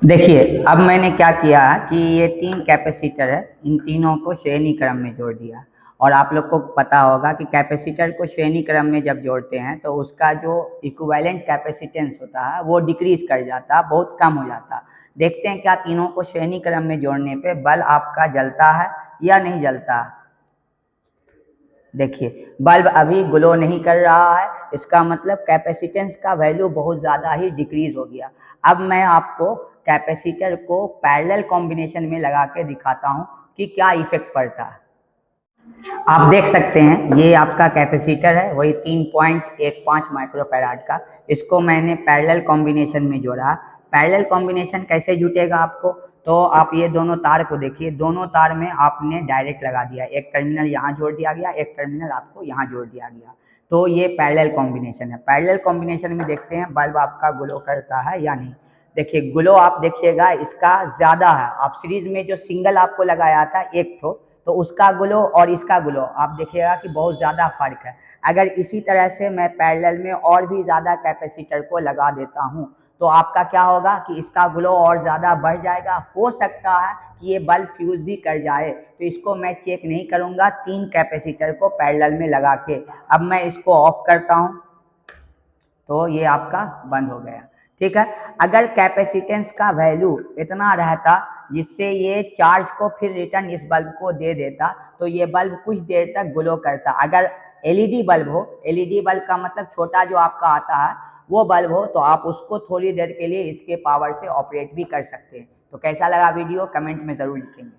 देखिए अब मैंने क्या किया कि ये 3 कैपेसिटर है, इन तीनों को श्रेणी क्रम में जोड़ दिया। और आप लोग को पता होगा कि कैपेसिटर को श्रेणी क्रम में जब जोड़ते हैं तो उसका जो इक्विवेलेंट कैपेसिटेंस होता है वो डिक्रीज कर जाता है, बहुत कम हो जाता है। देखते हैं क्या तीनों को श्रेणी क्रम में जोड़ने पे बल्ब आपका जलता है या नहीं जलता है। देखिए बल्ब अभी ग्लो नहीं कर रहा है, इसका मतलब कैपेसिटेंस का वैल्यू बहुत ज़्यादा ही डिक्रीज हो गया। अब मैं आपको कैपेसिटर को पैरेलल कॉम्बिनेशन में लगा के दिखाता हूँ कि क्या इफेक्ट पड़ता है। आप देख सकते हैं ये आपका कैपेसिटर है, वही 3.15 माइक्रोफैराड का। इसको मैंने पैरेलल कॉम्बिनेशन में जोड़ा। पैरेलल कॉम्बिनेशन कैसे जुटेगा आपको, तो आप ये दोनों तार को देखिए, दोनों तार में आपने डायरेक्ट लगा दिया, एक टर्मिनल यहाँ जोड़ दिया गया, एक टर्मिनल आपको यहाँ जोड़ दिया गया, तो ये पैरेलल कॉम्बिनेशन है। पैरेलल कॉम्बिनेशन में देखते हैं बल्ब आपका ग्लो करता है या नहीं। देखिए ग्लो आप देखिएगा इसका ज़्यादा है। आप सीरीज में जो सिंगल आपको लगाया था एक तो उसका ग्लो और इसका ग्लो आप देखिएगा कि बहुत ज़्यादा फर्क है। अगर इसी तरह से मैं पैरेलल में और भी ज़्यादा कैपेसिटर को लगा देता हूँ तो आपका क्या होगा कि इसका ग्लो और ज़्यादा बढ़ जाएगा। हो सकता है कि ये बल्ब फ्यूज भी कर जाए, तो इसको मैं चेक नहीं करूँगा 3 कैपेसिटर को पैरेलल में लगा के। अब मैं इसको ऑफ करता हूँ तो ये आपका बंद हो गया। ठीक है, अगर कैपेसिटेंस का वैल्यू इतना रहता जिससे ये चार्ज को फिर रिटर्न इस बल्ब को दे देता तो ये बल्ब कुछ देर तक ग्लो करता। अगर एलईडी बल्ब हो, एलईडी बल्ब का मतलब छोटा जो आपका आता है वो बल्ब हो, तो आप उसको थोड़ी देर के लिए इसके पावर से ऑपरेट भी कर सकते हैं। तो कैसा लगा वीडियो कमेंट में ज़रूर लिखेंगे।